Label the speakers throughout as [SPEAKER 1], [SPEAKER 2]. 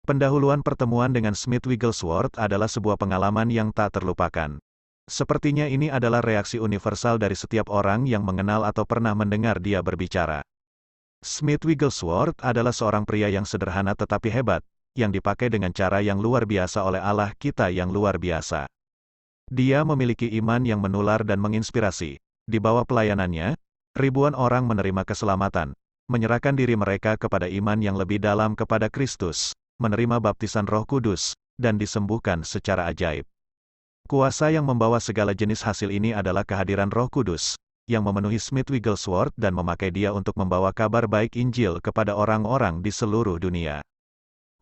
[SPEAKER 1] Pendahuluan pertemuan dengan Smith Wigglesworth adalah sebuah pengalaman yang tak terlupakan. Sepertinya ini adalah reaksi universal dari setiap orang yang mengenal atau pernah mendengar dia berbicara. Smith Wigglesworth adalah seorang pria yang sederhana tetapi hebat, yang dipakai dengan cara yang luar biasa oleh Allah kita yang luar biasa. Dia memiliki iman yang menular dan menginspirasi. Di bawah pelayanannya, ribuan orang menerima keselamatan, menyerahkan diri mereka kepada iman yang lebih dalam kepada Kristus, menerima baptisan Roh Kudus, dan disembuhkan secara ajaib. Kuasa yang membawa segala jenis hasil ini adalah kehadiran Roh Kudus, yang memenuhi Smith Wigglesworth dan memakai dia untuk membawa kabar baik Injil kepada orang-orang di seluruh dunia.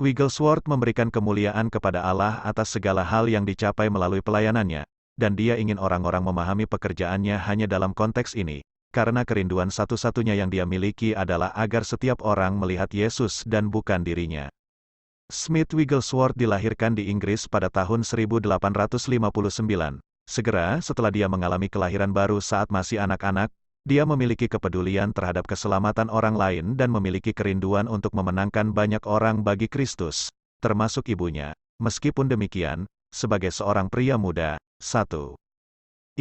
[SPEAKER 1] Wigglesworth memberikan kemuliaan kepada Allah atas segala hal yang dicapai melalui pelayanannya, dan dia ingin orang-orang memahami pekerjaannya hanya dalam konteks ini, karena kerinduan satu-satunya yang dia miliki adalah agar setiap orang melihat Yesus dan bukan dirinya. Smith Wigglesworth dilahirkan di Inggris pada tahun 1859. Segera setelah dia mengalami kelahiran baru saat masih anak-anak, dia memiliki kepedulian terhadap keselamatan orang lain dan memiliki kerinduan untuk memenangkan banyak orang bagi Kristus, termasuk ibunya. Meskipun demikian, sebagai seorang pria muda,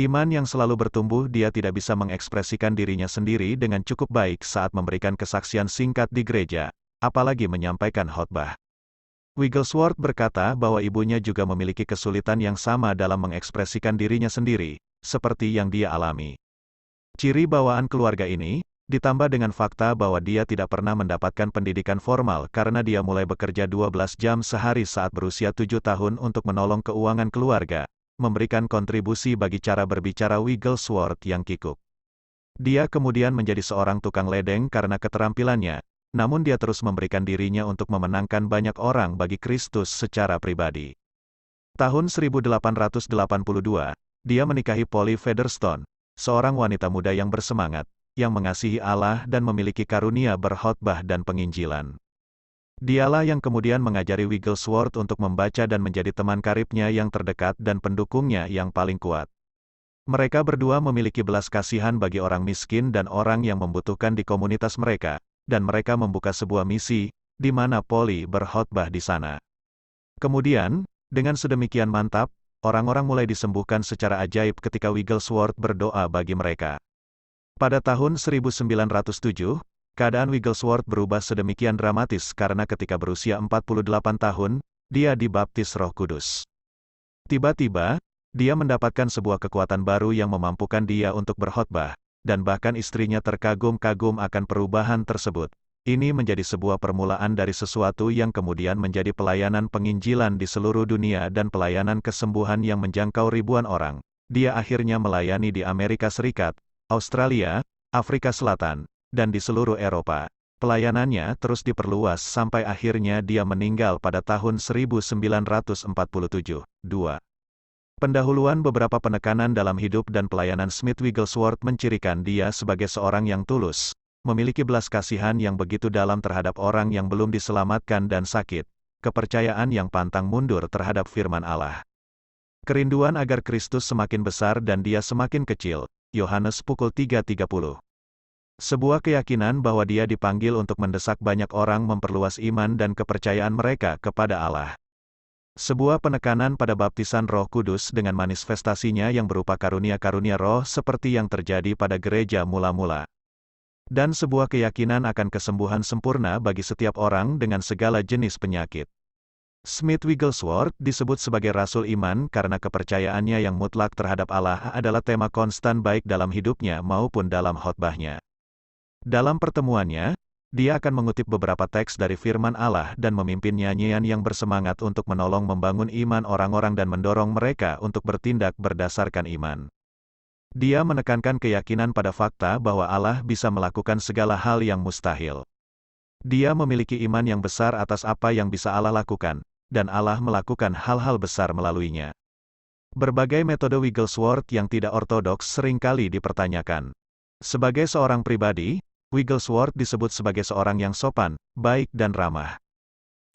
[SPEAKER 1] iman yang selalu bertumbuh, dia tidak bisa mengekspresikan dirinya sendiri dengan cukup baik saat memberikan kesaksian singkat di gereja, apalagi menyampaikan khotbah. Wigglesworth berkata bahwa ibunya juga memiliki kesulitan yang sama dalam mengekspresikan dirinya sendiri, seperti yang dia alami. Ciri bawaan keluarga ini, ditambah dengan fakta bahwa dia tidak pernah mendapatkan pendidikan formal karena dia mulai bekerja 12 jam sehari saat berusia 7 tahun untuk menolong keuangan keluarga, memberikan kontribusi bagi cara berbicara Wigglesworth yang kikuk. Dia kemudian menjadi seorang tukang ledeng karena keterampilannya, namun dia terus memberikan dirinya untuk memenangkan banyak orang bagi Kristus secara pribadi. Tahun 1882, dia menikahi Polly Featherstone, seorang wanita muda yang bersemangat, yang mengasihi Allah dan memiliki karunia berkhotbah dan penginjilan. Dialah yang kemudian mengajari Wigglesworth untuk membaca dan menjadi teman karibnya yang terdekat dan pendukungnya yang paling kuat. Mereka berdua memiliki belas kasihan bagi orang miskin dan orang yang membutuhkan di komunitas mereka, dan mereka membuka sebuah misi, di mana Polly berkhotbah di sana. Kemudian, dengan sedemikian mantap, orang-orang mulai disembuhkan secara ajaib ketika Wigglesworth berdoa bagi mereka. Pada tahun 1907, keadaan Wigglesworth berubah sedemikian dramatis karena ketika berusia 48 tahun, dia dibaptis Roh Kudus. Tiba-tiba, dia mendapatkan sebuah kekuatan baru yang memampukan dia untuk berkhotbah, dan bahkan istrinya terkagum-kagum akan perubahan tersebut. Ini menjadi sebuah permulaan dari sesuatu yang kemudian menjadi pelayanan penginjilan di seluruh dunia dan pelayanan kesembuhan yang menjangkau ribuan orang. Dia akhirnya melayani di Amerika Serikat, Australia, Afrika Selatan, dan di seluruh Eropa. Pelayanannya terus diperluas sampai akhirnya dia meninggal pada tahun 1947. Pendahuluan beberapa penekanan dalam hidup dan pelayanan Smith Wigglesworth mencirikan dia sebagai seorang yang tulus, memiliki belas kasihan yang begitu dalam terhadap orang yang belum diselamatkan dan sakit, kepercayaan yang pantang mundur terhadap firman Allah. Kerinduan agar Kristus semakin besar dan dia semakin kecil, Yohanes pukul 3:30. Sebuah keyakinan bahwa dia dipanggil untuk mendesak banyak orang memperluas iman dan kepercayaan mereka kepada Allah. Sebuah penekanan pada baptisan Roh Kudus dengan manifestasinya yang berupa karunia-karunia roh seperti yang terjadi pada gereja mula-mula. Dan sebuah keyakinan akan kesembuhan sempurna bagi setiap orang dengan segala jenis penyakit. Smith Wigglesworth disebut sebagai Rasul Iman karena kepercayaannya yang mutlak terhadap Allah adalah tema konstan baik dalam hidupnya maupun dalam khotbahnya. Dalam pertemuannya, dia akan mengutip beberapa teks dari firman Allah dan memimpin nyanyian yang bersemangat untuk menolong membangun iman orang-orang dan mendorong mereka untuk bertindak berdasarkan iman. Dia menekankan keyakinan pada fakta bahwa Allah bisa melakukan segala hal yang mustahil. Dia memiliki iman yang besar atas apa yang bisa Allah lakukan, dan Allah melakukan hal-hal besar melaluinya. Berbagai metode Wigglesworth yang tidak ortodoks seringkali dipertanyakan. Sebagai seorang pribadi, Wigglesworth disebut sebagai seorang yang sopan, baik dan ramah.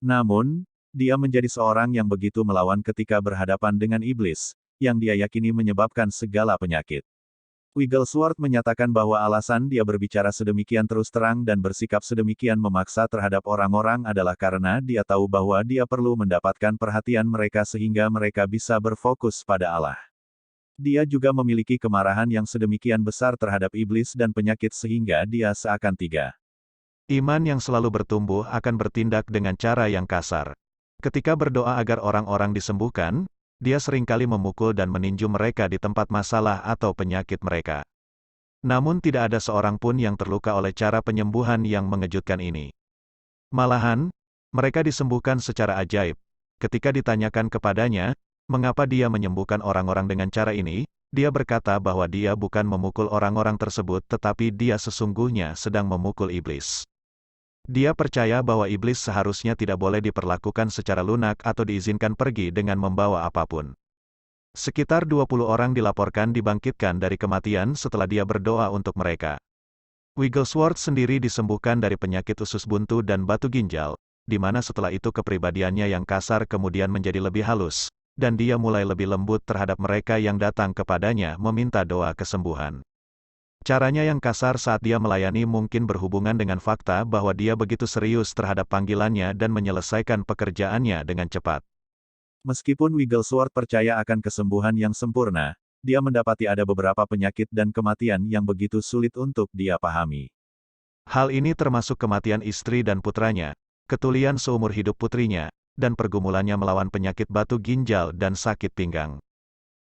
[SPEAKER 1] Namun, dia menjadi seorang yang begitu melawan ketika berhadapan dengan iblis, yang dia yakini menyebabkan segala penyakit.
[SPEAKER 2] Wigglesworth menyatakan bahwa alasan dia berbicara sedemikian terus terang dan bersikap sedemikian memaksa terhadap orang-orang adalah karena dia tahu bahwa dia perlu mendapatkan perhatian mereka sehingga mereka bisa berfokus pada Allah. Dia juga memiliki kemarahan yang sedemikian besar terhadap iblis dan penyakit sehingga dia seakan tiga.
[SPEAKER 1] Iman yang selalu bertumbuh akan bertindak dengan cara yang kasar. Ketika berdoa agar orang-orang disembuhkan, dia seringkali memukul dan meninju mereka di tempat masalah atau penyakit mereka. Namun tidak ada seorang pun yang terluka oleh cara penyembuhan yang mengejutkan ini. Malahan, mereka disembuhkan secara ajaib. Ketika ditanyakan kepadanya, mengapa dia menyembuhkan orang-orang dengan cara ini, dia berkata bahwa dia bukan memukul orang-orang tersebut tetapi dia sesungguhnya sedang memukul iblis. Dia percaya bahwa iblis seharusnya tidak boleh diperlakukan secara lunak atau diizinkan pergi dengan membawa apapun. Sekitar 20 orang dilaporkan dibangkitkan dari kematian setelah dia berdoa untuk mereka. Wigglesworth sendiri disembuhkan dari penyakit usus buntu dan batu ginjal, di mana setelah itu kepribadiannya yang kasar kemudian menjadi lebih halus, dan dia mulai lebih lembut terhadap mereka yang datang kepadanya meminta doa kesembuhan. Caranya yang kasar saat dia melayani mungkin berhubungan dengan fakta bahwa dia begitu serius terhadap panggilannya dan menyelesaikan pekerjaannya dengan cepat.
[SPEAKER 2] Meskipun Wigglesworth percaya akan kesembuhan yang sempurna, dia mendapati ada beberapa penyakit dan kematian yang begitu sulit untuk dia pahami.
[SPEAKER 1] Hal ini termasuk kematian istri dan putranya, ketulian seumur hidup putrinya, dan pergumulannya melawan penyakit batu ginjal dan sakit pinggang.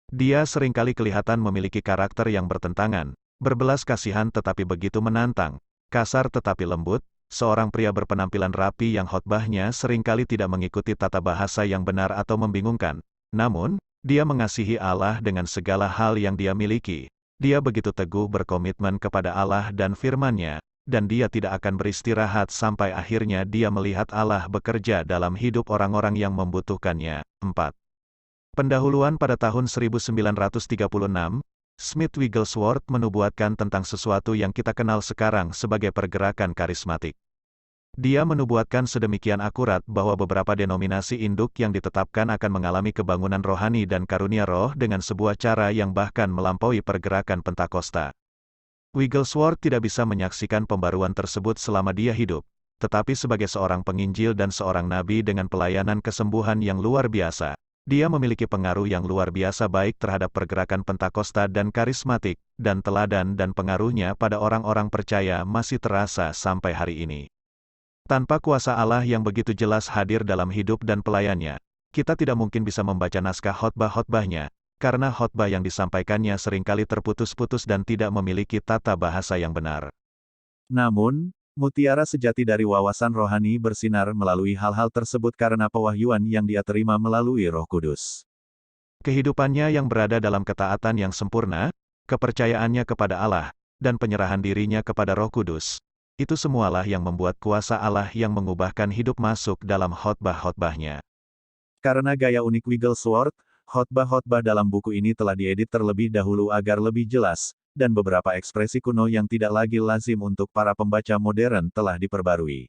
[SPEAKER 1] Dia seringkali kelihatan memiliki karakter yang bertentangan, berbelas kasihan tetapi begitu menantang, kasar tetapi lembut, seorang pria berpenampilan rapi yang khotbahnya seringkali tidak mengikuti tata bahasa yang benar atau membingungkan. Namun, dia mengasihi Allah dengan segala hal yang dia miliki. Dia begitu teguh berkomitmen kepada Allah dan firman-Nya, dan dia tidak akan beristirahat sampai akhirnya dia melihat Allah bekerja dalam hidup orang-orang yang membutuhkannya. 4. Pendahuluan pada tahun 1936, Smith Wigglesworth menubuatkan tentang sesuatu yang kita kenal sekarang sebagai pergerakan karismatik. Dia menubuatkan sedemikian akurat bahwa beberapa denominasi induk yang ditetapkan akan mengalami kebangunan rohani dan karunia roh dengan sebuah cara yang bahkan melampaui pergerakan Pentakosta. Wigglesworth tidak bisa menyaksikan pembaruan tersebut selama dia hidup, tetapi sebagai seorang penginjil dan seorang nabi dengan pelayanan kesembuhan yang luar biasa, dia memiliki pengaruh yang luar biasa baik terhadap pergerakan Pentakosta dan karismatik, dan teladan dan pengaruhnya pada orang-orang percaya masih terasa sampai hari ini. Tanpa kuasa Allah yang begitu jelas hadir dalam hidup dan pelayannya, kita tidak mungkin bisa membaca naskah khotbah-khotbahnya, karena khotbah yang disampaikannya seringkali terputus-putus dan tidak memiliki tata bahasa yang benar.
[SPEAKER 2] Namun, mutiara sejati dari wawasan rohani bersinar melalui hal-hal tersebut karena pewahyuan yang dia terima melalui Roh Kudus.
[SPEAKER 1] Kehidupannya yang berada dalam ketaatan yang sempurna, kepercayaannya kepada Allah, dan penyerahan dirinya kepada Roh Kudus, itu semualah yang membuat kuasa Allah yang mengubahkan hidup masuk dalam khotbah-khotbahnya.
[SPEAKER 2] Karena gaya unik Wigglesworth, khotbah-khotbah dalam buku ini telah diedit terlebih dahulu agar lebih jelas, dan beberapa ekspresi kuno yang tidak lagi lazim untuk para pembaca modern telah diperbarui.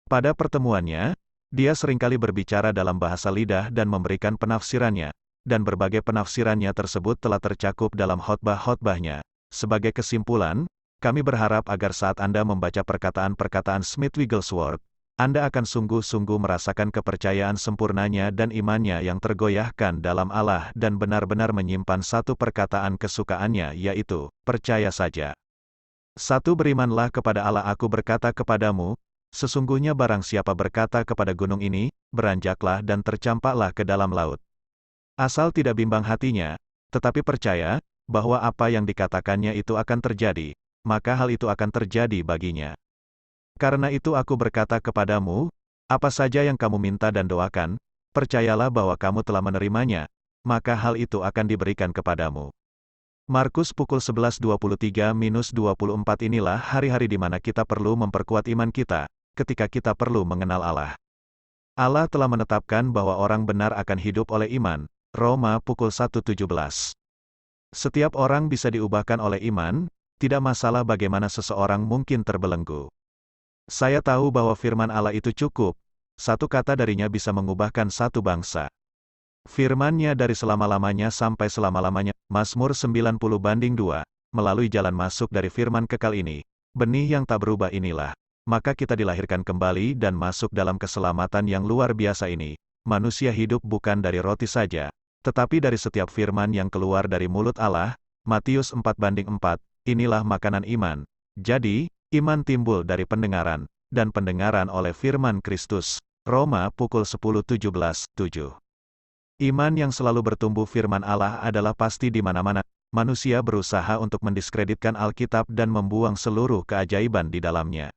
[SPEAKER 1] Pada pertemuannya, dia seringkali berbicara dalam bahasa lidah dan memberikan penafsirannya, dan berbagai penafsirannya tersebut telah tercakup dalam khotbah-khotbahnya. Sebagai kesimpulan, kami berharap agar saat Anda membaca perkataan-perkataan Smith Wigglesworth, Anda akan sungguh-sungguh merasakan kepercayaan sempurnanya dan imannya yang tergoyahkan dalam Allah dan benar-benar menyimpan satu perkataan kesukaannya yaitu, percaya saja. 1. Berimanlah kepada Allah. Aku berkata kepadamu, sesungguhnya barang siapa berkata kepada gunung ini, beranjaklah dan tercampaklah ke dalam laut. Asal tidak bimbang hatinya, tetapi percaya, bahwa apa yang dikatakannya itu akan terjadi, maka hal itu akan terjadi baginya. Karena itu aku berkata kepadamu, apa saja yang kamu minta dan doakan, percayalah bahwa kamu telah menerimanya, maka hal itu akan diberikan kepadamu. Markus pukul 11.23-24. Inilah hari-hari di mana kita perlu memperkuat iman kita, ketika kita perlu mengenal Allah. Allah telah menetapkan bahwa orang benar akan hidup oleh iman, Roma pukul 1.17. Setiap orang bisa diubahkan oleh iman, tidak masalah bagaimana seseorang mungkin terbelenggu. Saya tahu bahwa firman Allah itu cukup, satu kata darinya bisa mengubahkan satu bangsa. Firman-Nya dari selama-lamanya sampai selama-lamanya, Mazmur 90:2. melalui jalan masuk dari firman kekal ini, benih yang tak berubah inilah, maka kita dilahirkan kembali dan masuk dalam keselamatan yang luar biasa ini. Manusia hidup bukan dari roti saja, tetapi dari setiap firman yang keluar dari mulut Allah. Matius 4:4, inilah makanan iman. Jadi, iman timbul dari pendengaran, dan pendengaran oleh firman Kristus. Roma pukul 10:17-7. Iman yang selalu bertumbuh firman Allah adalah pasti di mana-mana. Manusia berusaha untuk mendiskreditkan Alkitab dan membuang seluruh keajaiban di dalamnya.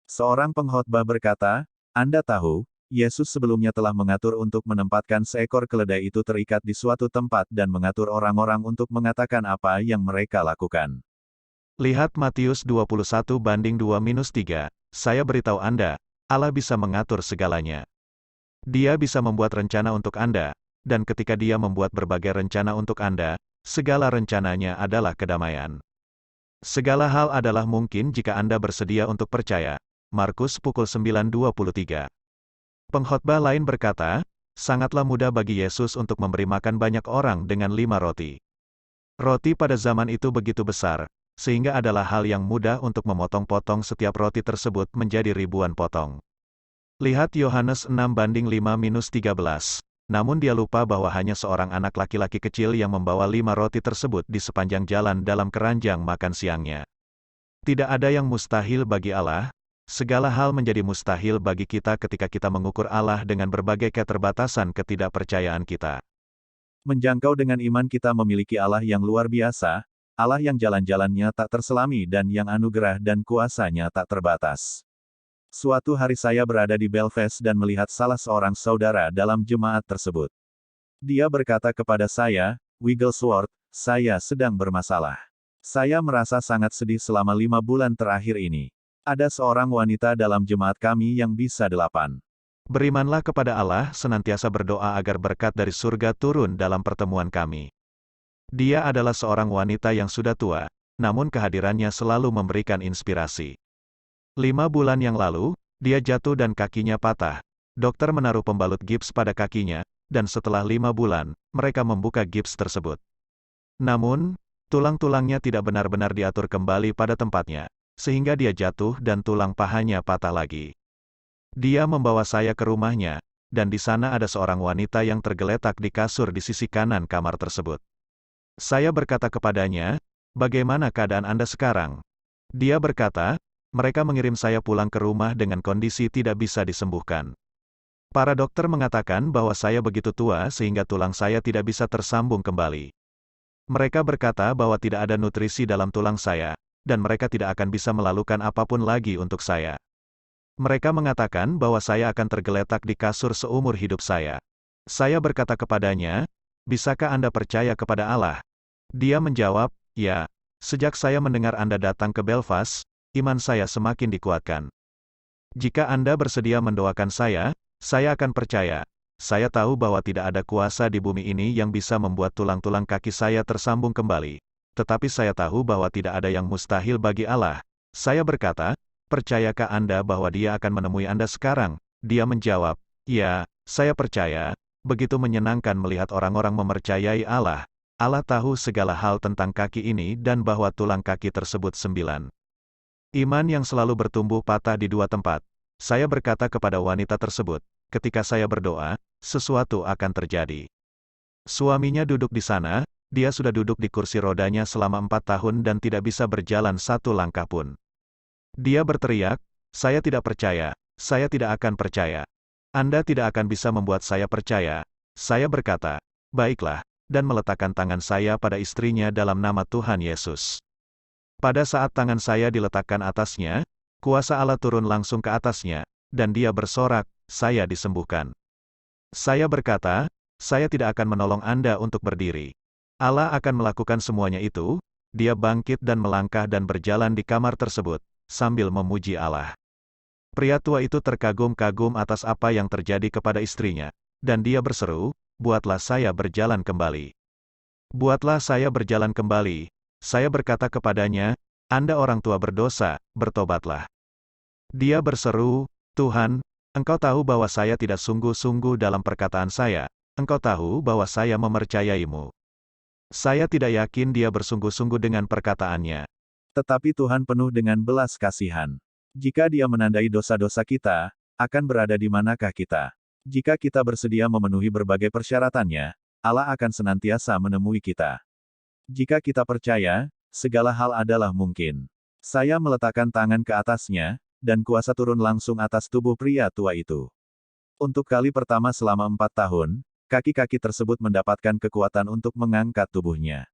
[SPEAKER 2] Seorang pengkhotbah berkata, Anda tahu, Yesus sebelumnya telah mengatur untuk menempatkan seekor keledai itu terikat di suatu tempat dan mengatur orang-orang untuk mengatakan apa yang mereka lakukan.
[SPEAKER 1] Lihat Matius 21:2-3. Saya beritahu Anda, Allah bisa mengatur segalanya. Dia bisa membuat rencana untuk Anda, dan ketika Dia membuat berbagai rencana untuk Anda, segala rencananya adalah kedamaian. Segala hal adalah mungkin jika Anda bersedia untuk percaya. Markus pukul 9:23. Pengkhotbah lain berkata, sangatlah mudah bagi Yesus untuk memberi makan banyak orang dengan 5 roti. Roti pada zaman itu begitu besar, sehingga adalah hal yang mudah untuk memotong-potong setiap roti tersebut menjadi ribuan potong. Lihat Yohanes 6:5-13. Namun dia lupa bahwa hanya seorang anak laki-laki kecil yang membawa 5 roti tersebut di sepanjang jalan dalam keranjang makan siangnya. Tidak ada yang mustahil bagi Allah. Segala hal menjadi mustahil bagi kita ketika kita mengukur Allah dengan berbagai keterbatasan ketidakpercayaan kita.
[SPEAKER 2] Menjangkau dengan iman kita memiliki Allah yang luar biasa, Allah yang jalan-jalannya tak terselami dan yang anugerah dan kuasanya tak terbatas. Suatu hari saya berada di Belfast dan melihat salah seorang saudara dalam jemaat tersebut. Dia berkata kepada saya, Wigglesworth, saya sedang bermasalah. Saya merasa sangat sedih selama 5 bulan terakhir ini. Ada seorang wanita dalam jemaat kami yang bisa 8.
[SPEAKER 1] Berimanlah kepada Allah, senantiasa berdoa agar berkat dari surga turun dalam pertemuan kami. Dia adalah seorang wanita yang sudah tua, namun kehadirannya selalu memberikan inspirasi. 5 bulan yang lalu, dia jatuh dan kakinya patah. Dokter menaruh pembalut gips pada kakinya, dan setelah 5 bulan, mereka membuka gips tersebut. Namun, tulang-tulangnya tidak benar-benar diatur kembali pada tempatnya, sehingga dia jatuh dan tulang pahanya patah lagi. Dia membawa saya ke rumahnya, dan di sana ada seorang wanita yang tergeletak di kasur di sisi kanan kamar tersebut. Saya berkata kepadanya, bagaimana keadaan Anda sekarang? Dia berkata, mereka mengirim saya pulang ke rumah dengan kondisi tidak bisa disembuhkan. Para dokter mengatakan bahwa saya begitu tua sehingga tulang saya tidak bisa tersambung kembali. Mereka berkata bahwa tidak ada nutrisi dalam tulang saya, dan mereka tidak akan bisa melakukan apapun lagi untuk saya. Mereka mengatakan bahwa saya akan tergeletak di kasur seumur hidup saya. Saya berkata kepadanya, bisakah Anda percaya kepada Allah? Dia menjawab, ya, sejak saya mendengar Anda datang ke Belfast, iman saya semakin dikuatkan. Jika Anda bersedia mendoakan saya akan percaya. Saya tahu bahwa tidak ada kuasa di bumi ini yang bisa membuat tulang-tulang kaki saya tersambung kembali. Tetapi saya tahu bahwa tidak ada yang mustahil bagi Allah. Saya berkata, percayakah Anda bahwa Dia akan menemui Anda sekarang? Dia menjawab, ya, saya percaya. Begitu menyenangkan melihat orang-orang mempercayai Allah. Allah tahu segala hal tentang kaki ini dan bahwa tulang kaki tersebut 9. Iman yang selalu bertumbuh patah di 2 tempat. Saya berkata kepada wanita tersebut, ketika saya berdoa, sesuatu akan terjadi. Suaminya duduk di sana. Dia sudah duduk di kursi rodanya selama 4 tahun dan tidak bisa berjalan 1 langkah pun. Dia berteriak, saya tidak percaya, saya tidak akan percaya. Anda tidak akan bisa membuat saya percaya. Saya berkata, baiklah, dan meletakkan tangan saya pada istrinya dalam nama Tuhan Yesus. Pada saat tangan saya diletakkan atasnya, kuasa Allah turun langsung ke atasnya, dan dia bersorak, saya disembuhkan. Saya berkata, saya tidak akan menolong Anda untuk berdiri. Allah akan melakukan semuanya itu. Dia bangkit dan melangkah dan berjalan di kamar tersebut, sambil memuji Allah. Pria tua itu terkagum-kagum atas apa yang terjadi kepada istrinya, dan dia berseru, buatlah saya berjalan kembali. Buatlah saya berjalan kembali. Saya berkata kepadanya, Anda orang tua berdosa, bertobatlah. Dia berseru, Tuhan, Engkau tahu bahwa saya tidak sungguh-sungguh dalam perkataan saya, Engkau tahu bahwa saya mempercayaimu. Saya tidak yakin dia bersungguh-sungguh dengan perkataannya.
[SPEAKER 2] Tetapi Tuhan penuh dengan belas kasihan. Jika Dia menandai dosa-dosa kita, akan berada di manakah kita? Jika kita bersedia memenuhi berbagai persyaratannya, Allah akan senantiasa menemui kita. Jika kita percaya, segala hal adalah mungkin. Saya meletakkan tangan ke atasnya, dan kuasa turun langsung atas tubuh pria tua itu. Untuk kali pertama selama 4 tahun, kaki-kaki tersebut mendapatkan kekuatan untuk mengangkat tubuhnya.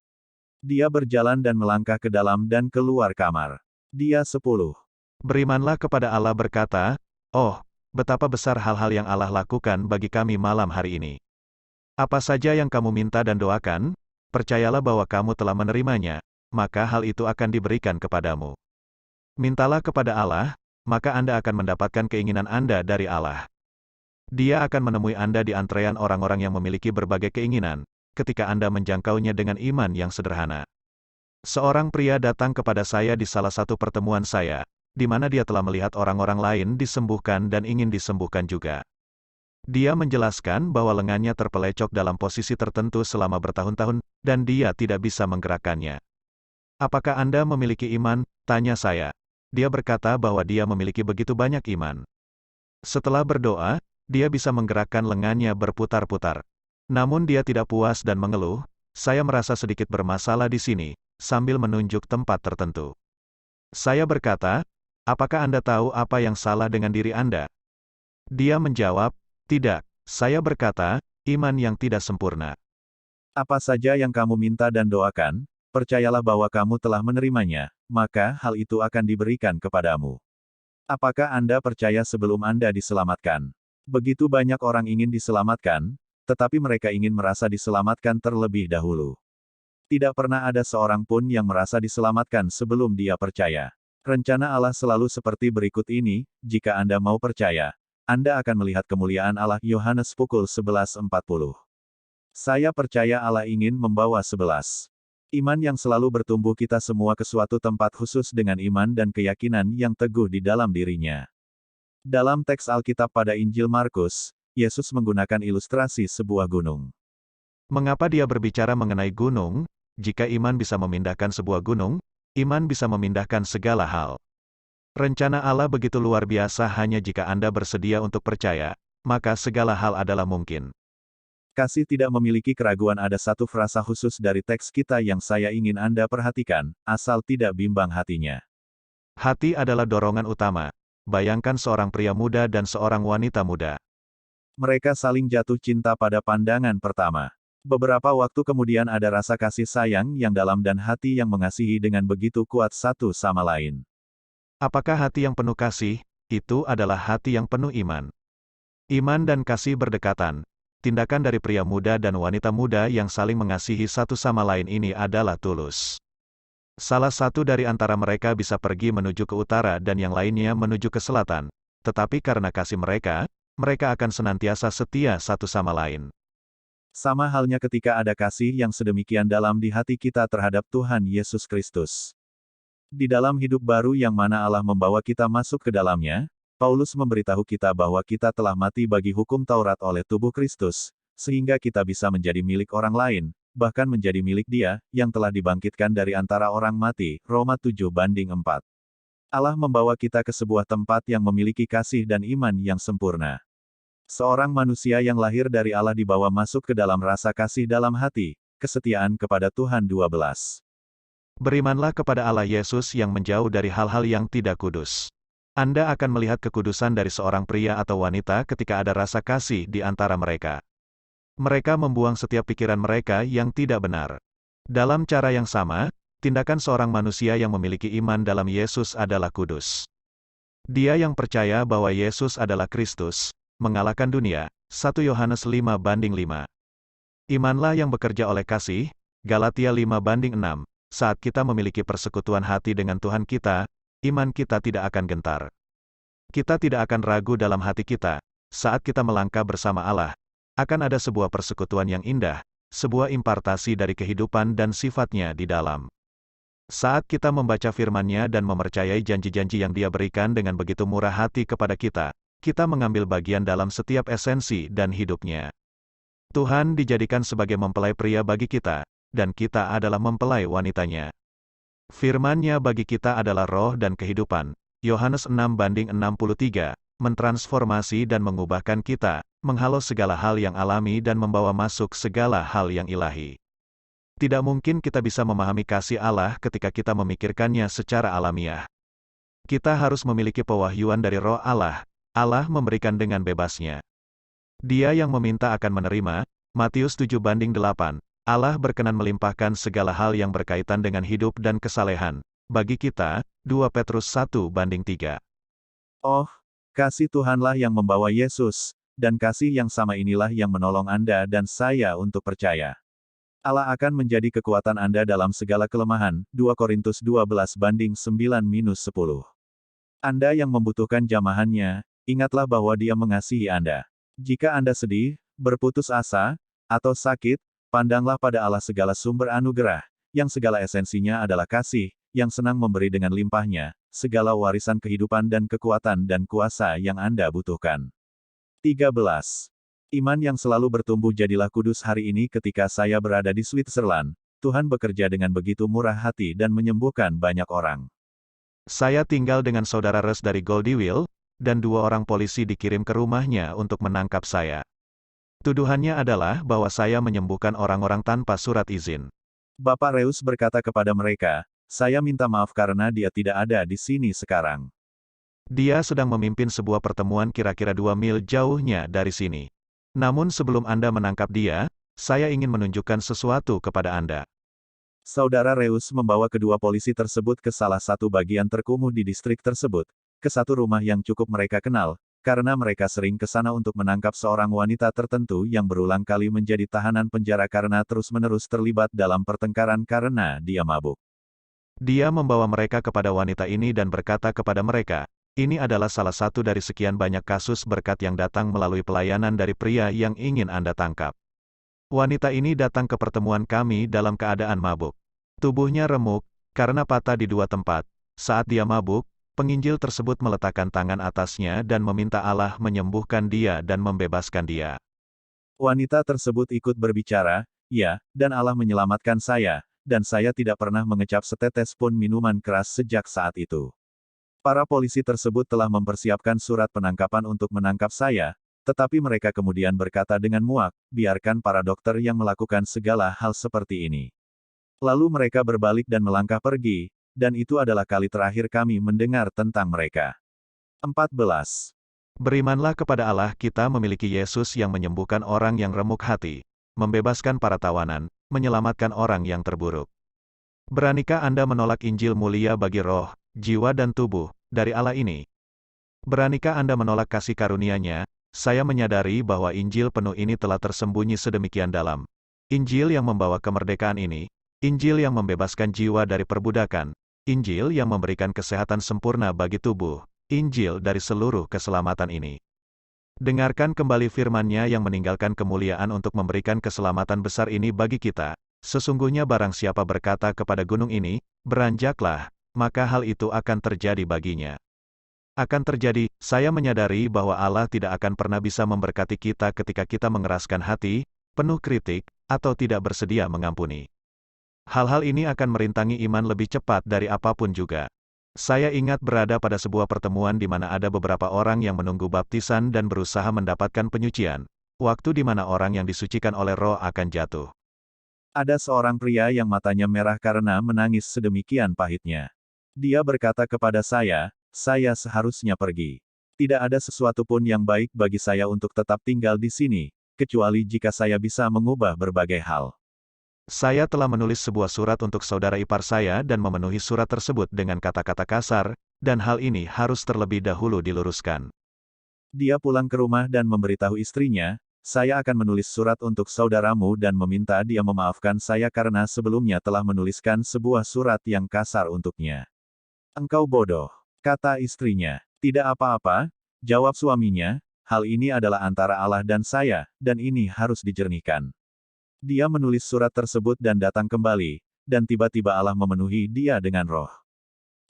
[SPEAKER 2] Dia berjalan dan melangkah ke dalam dan keluar kamar. Dia 10.
[SPEAKER 1] Berimanlah kepada Allah berkata, "Oh, betapa besar hal-hal yang Allah lakukan bagi kami malam hari ini. Apa saja yang kamu minta dan doakan, percayalah bahwa kamu telah menerimanya, maka hal itu akan diberikan kepadamu. Mintalah kepada Allah, maka Anda akan mendapatkan keinginan Anda dari Allah. Dia akan menemui Anda di antrean orang-orang yang memiliki berbagai keinginan, ketika Anda menjangkaunya dengan iman yang sederhana." Seorang pria datang kepada saya di salah satu pertemuan saya, di mana dia telah melihat orang-orang lain disembuhkan dan ingin disembuhkan juga. Dia menjelaskan bahwa lengannya terpelecok dalam posisi tertentu selama bertahun-tahun, dan dia tidak bisa menggerakkannya. "Apakah Anda memiliki iman?" tanya saya. Dia berkata bahwa dia memiliki begitu banyak iman. Setelah berdoa, dia bisa menggerakkan lengannya berputar-putar. Namun dia tidak puas dan mengeluh, "Saya merasa sedikit bermasalah di sini," sambil menunjuk tempat tertentu. Saya berkata, "Apakah Anda tahu apa yang salah dengan diri Anda?" Dia menjawab, "Tidak." Saya berkata, "Iman yang tidak sempurna."
[SPEAKER 2] Apa saja yang kamu minta dan doakan, percayalah bahwa kamu telah menerimanya, maka hal itu akan diberikan kepadamu. Apakah Anda percaya sebelum Anda diselamatkan? Begitu banyak orang ingin diselamatkan, tetapi mereka ingin merasa diselamatkan terlebih dahulu. Tidak pernah ada seorang pun yang merasa diselamatkan sebelum dia percaya. Rencana Allah selalu seperti berikut ini, jika Anda mau percaya, Anda akan melihat kemuliaan Allah. Yohanes pukul 11.40. Saya percaya Allah ingin membawa 11. Iman yang selalu bertumbuh kita semua ke suatu tempat khusus dengan iman dan keyakinan yang teguh di dalam dirinya. Dalam teks Alkitab pada Injil Markus, Yesus menggunakan ilustrasi sebuah gunung.
[SPEAKER 1] Mengapa dia berbicara mengenai gunung? Jika iman bisa memindahkan sebuah gunung, iman bisa memindahkan segala hal. Rencana Allah begitu luar biasa. Hanya jika Anda bersedia untuk percaya, maka segala hal adalah mungkin.
[SPEAKER 2] Kasih tidak memiliki keraguan. Ada satu frasa khusus dari teks kita yang saya ingin Anda perhatikan, asal tidak bimbang hatinya.
[SPEAKER 1] Hati adalah dorongan utama. Bayangkan seorang pria muda dan seorang wanita muda.
[SPEAKER 2] Mereka saling jatuh cinta pada pandangan pertama. Beberapa waktu kemudian ada rasa kasih sayang yang dalam dan hati yang mengasihi dengan begitu kuat satu sama lain.
[SPEAKER 1] Apakah hati yang penuh kasih? Itu adalah hati yang penuh iman. Iman dan kasih berdekatan. Tindakan dari pria muda dan wanita muda yang saling mengasihi satu sama lain ini adalah tulus. Salah satu dari antara mereka bisa pergi menuju ke utara dan yang lainnya menuju ke selatan. Tetapi karena kasih mereka akan senantiasa setia satu sama lain.
[SPEAKER 2] Sama halnya ketika ada kasih yang sedemikian dalam di hati kita terhadap Tuhan Yesus Kristus. Di dalam hidup baru yang mana Allah membawa kita masuk ke dalamnya, Paulus memberitahu kita bahwa kita telah mati bagi hukum Taurat oleh tubuh Kristus, sehingga kita bisa menjadi milik orang lain, bahkan menjadi milik Dia, yang telah dibangkitkan dari antara orang mati. Roma 7:4. Allah membawa kita ke sebuah tempat yang memiliki kasih dan iman yang sempurna. Seorang manusia yang lahir dari Allah dibawa masuk ke dalam rasa kasih dalam hati, kesetiaan kepada Tuhan. 12.
[SPEAKER 1] Berimanlah kepada Allah Yesus yang menjauh dari hal-hal yang tidak kudus. Anda akan melihat kekudusan dari seorang pria atau wanita ketika ada rasa kasih di antara mereka. Mereka membuang setiap pikiran mereka yang tidak benar. Dalam cara yang sama, tindakan seorang manusia yang memiliki iman dalam Yesus adalah kudus. Dia yang percaya bahwa Yesus adalah Kristus, mengalahkan dunia. 1 Yohanes 5:5. Imanlah yang bekerja oleh kasih. Galatia 5:6. Saat kita memiliki persekutuan hati dengan Tuhan kita, iman kita tidak akan gentar. Kita tidak akan ragu dalam hati kita. Saat kita melangkah bersama Allah, akan ada sebuah persekutuan yang indah, sebuah impartasi dari kehidupan dan sifatnya di dalam. Saat kita membaca firman-Nya dan mempercayai janji-janji yang Dia berikan dengan begitu murah hati kepada kita mengambil bagian dalam setiap esensi dan hidupnya. Tuhan dijadikan sebagai mempelai pria bagi kita, dan kita adalah mempelai wanitanya. Firman-Nya bagi kita adalah roh dan kehidupan. Yohanes 6:63, mentransformasi dan mengubahkan kita, menghalau segala hal yang alami dan membawa masuk segala hal yang ilahi. Tidak mungkin kita bisa memahami kasih Allah ketika kita memikirkannya secara alamiah. Kita harus memiliki pewahyuan dari Roh Allah. Allah memberikan dengan bebasnya. Dia yang meminta akan menerima. Matius 7:8. Allah berkenan melimpahkan segala hal yang berkaitan dengan hidup dan kesalehan. Bagi kita, 2 Petrus 1:3.
[SPEAKER 2] Oh, kasih Tuhanlah yang membawa Yesus, dan kasih yang sama inilah yang menolong Anda dan saya untuk percaya. Allah akan menjadi kekuatan Anda dalam segala kelemahan. 2 Korintus 12:9-10. Anda yang membutuhkan jamahannya, ingatlah bahwa Dia mengasihi Anda. Jika Anda sedih, berputus asa, atau sakit, pandanglah pada Allah segala sumber anugerah, yang segala esensinya adalah kasih, yang senang memberi dengan limpahnya, segala warisan kehidupan dan kekuatan dan kuasa yang Anda butuhkan. 13. Iman yang selalu bertumbuh jadilah kudus hari ini ketika saya berada di Switzerland. Tuhan bekerja dengan begitu murah hati dan menyembuhkan banyak orang.
[SPEAKER 1] Saya tinggal dengan saudara Res dari Goldie dan 2 orang polisi dikirim ke rumahnya untuk menangkap saya. Tuduhannya adalah bahwa saya menyembuhkan orang-orang tanpa surat izin.
[SPEAKER 2] Bapak Reus berkata kepada mereka, saya minta maaf karena dia tidak ada di sini sekarang.
[SPEAKER 1] Dia sedang memimpin sebuah pertemuan kira-kira 2 mil jauhnya dari sini. Namun sebelum Anda menangkap dia, saya ingin menunjukkan sesuatu kepada Anda.
[SPEAKER 2] Saudara Reus membawa kedua polisi tersebut ke salah satu bagian terkumuh di distrik tersebut, ke satu rumah yang cukup mereka kenal, karena mereka sering ke sana untuk menangkap seorang wanita tertentu yang berulang kali menjadi tahanan penjara karena terus-menerus terlibat dalam pertengkaran karena dia mabuk.
[SPEAKER 1] Dia membawa mereka kepada wanita ini dan berkata kepada mereka, ini adalah salah satu dari sekian banyak kasus berkat yang datang melalui pelayanan dari pria yang ingin Anda tangkap. Wanita ini datang ke pertemuan kami dalam keadaan mabuk. Tubuhnya remuk, karena patah di 2 tempat. Saat dia mabuk, penginjil tersebut meletakkan tangan atasnya dan meminta Allah menyembuhkan dia dan membebaskan dia.
[SPEAKER 2] Wanita tersebut ikut berbicara, ya, dan Allah menyelamatkan saya, dan saya tidak pernah mengecap setetes pun minuman keras sejak saat itu. Para polisi tersebut telah mempersiapkan surat penangkapan untuk menangkap saya, tetapi mereka kemudian berkata dengan muak, biarkan para dokter yang melakukan segala hal seperti ini. Lalu mereka berbalik dan melangkah pergi, dan itu adalah kali terakhir kami mendengar tentang mereka. 14.
[SPEAKER 1] Berimanlah kepada Allah, kita memiliki Yesus yang menyembuhkan orang yang remuk hati, membebaskan para tawanan, menyelamatkan orang yang terburuk. Beranikah Anda menolak Injil mulia bagi roh, jiwa dan tubuh, dari Allah ini? Beranikah Anda menolak kasih karunia-Nya? Saya menyadari bahwa Injil penuh ini telah tersembunyi sedemikian dalam. Injil yang membawa kemerdekaan ini, Injil yang membebaskan jiwa dari perbudakan, Injil yang memberikan kesehatan sempurna bagi tubuh, Injil dari seluruh keselamatan ini. Dengarkan kembali firman-Nya yang meninggalkan kemuliaan untuk memberikan keselamatan besar ini bagi kita. Sesungguhnya barang siapa berkata kepada gunung ini, beranjaklah, maka hal itu akan terjadi baginya. Akan terjadi, saya menyadari bahwa Allah tidak akan pernah bisa memberkati kita ketika kita mengeraskan hati, penuh kritik, atau tidak bersedia mengampuni. Hal-hal ini akan merintangi iman lebih cepat dari apapun juga. Saya ingat berada pada sebuah pertemuan di mana ada beberapa orang yang menunggu baptisan dan berusaha mendapatkan penyucian, waktu di mana orang yang disucikan oleh Roh akan jatuh.
[SPEAKER 2] Ada seorang pria yang matanya merah karena menangis sedemikian pahitnya. Dia berkata kepada saya seharusnya pergi. Tidak ada sesuatu pun yang baik bagi saya untuk tetap tinggal di sini, kecuali jika saya bisa mengubah berbagai hal.
[SPEAKER 1] Saya telah menulis sebuah surat untuk saudara ipar saya dan memenuhi surat tersebut dengan kata-kata kasar, dan hal ini harus terlebih dahulu diluruskan.
[SPEAKER 2] Dia pulang ke rumah dan memberitahu istrinya, saya akan menulis surat untuk saudaramu dan meminta dia memaafkan saya karena sebelumnya telah menuliskan sebuah surat yang kasar untuknya. Engkau bodoh, kata istrinya. Tidak apa-apa, jawab suaminya, hal ini adalah antara Allah dan saya, dan ini harus dijernihkan. Dia menulis surat tersebut dan datang kembali, dan tiba-tiba Allah memenuhi dia dengan Roh.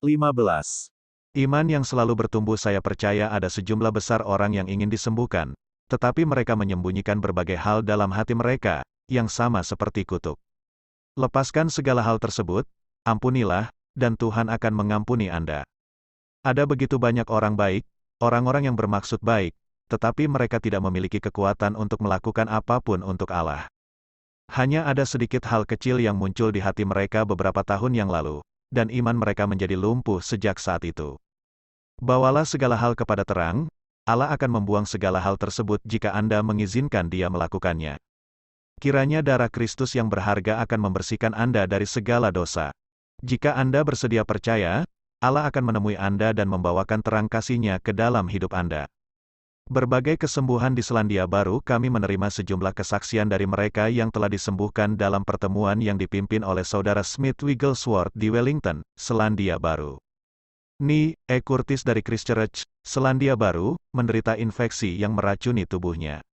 [SPEAKER 2] 15.
[SPEAKER 1] Iman yang selalu bertumbuh. Saya percaya ada sejumlah besar orang yang ingin disembuhkan, tetapi mereka menyembunyikan berbagai hal dalam hati mereka, yang sama seperti kutuk. Lepaskan segala hal tersebut, ampunilah, dan Tuhan akan mengampuni Anda. Ada begitu banyak orang baik, orang-orang yang bermaksud baik, tetapi mereka tidak memiliki kekuatan untuk melakukan apapun untuk Allah. Hanya ada sedikit hal kecil yang muncul di hati mereka beberapa tahun yang lalu, dan iman mereka menjadi lumpuh sejak saat itu. Bawalah segala hal kepada terang, Allah akan membuang segala hal tersebut jika Anda mengizinkan Dia melakukannya. Kiranya darah Kristus yang berharga akan membersihkan Anda dari segala dosa. Jika Anda bersedia percaya, Allah akan menemui Anda dan membawakan terang kasih-Nya ke dalam hidup Anda. Berbagai kesembuhan di Selandia Baru, kami menerima sejumlah kesaksian dari mereka yang telah disembuhkan dalam pertemuan yang dipimpin oleh Saudara Smith Wigglesworth di Wellington, Selandia Baru. Ni E. Curtis dari Christchurch, Selandia Baru, menderita infeksi yang meracuni tubuhnya.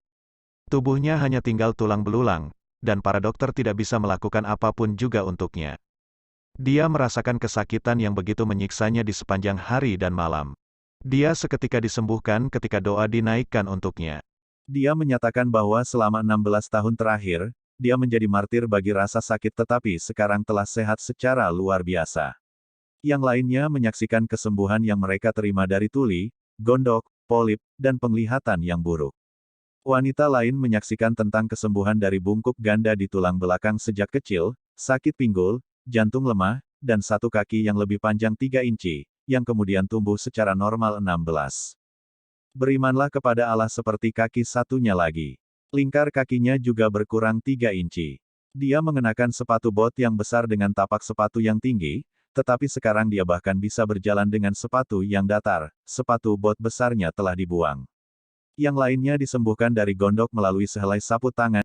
[SPEAKER 1] Tubuhnya hanya tinggal tulang belulang, dan para dokter tidak bisa melakukan apapun juga untuknya. Dia merasakan kesakitan yang begitu menyiksanya di sepanjang hari dan malam. Dia seketika disembuhkan ketika doa dinaikkan untuknya.
[SPEAKER 2] Dia menyatakan bahwa selama 16 tahun terakhir, dia menjadi martir bagi rasa sakit tetapi sekarang telah sehat secara luar biasa. Yang lainnya menyaksikan kesembuhan yang mereka terima dari tuli, gondok, polip, dan penglihatan yang buruk. Wanita lain menyaksikan tentang kesembuhan dari bungkuk ganda di tulang belakang sejak kecil, sakit pinggul, jantung lemah, dan satu kaki yang lebih panjang 3 inci, yang kemudian tumbuh secara normal 16. Berimanlah kepada Allah seperti kaki satunya lagi. Lingkar kakinya juga berkurang 3 inci. Dia mengenakan sepatu bot yang besar dengan tapak sepatu yang tinggi, tetapi sekarang dia bahkan bisa berjalan dengan sepatu yang datar, sepatu bot besarnya telah dibuang. Yang lainnya disembuhkan dari gondok melalui sehelai sapu tangan.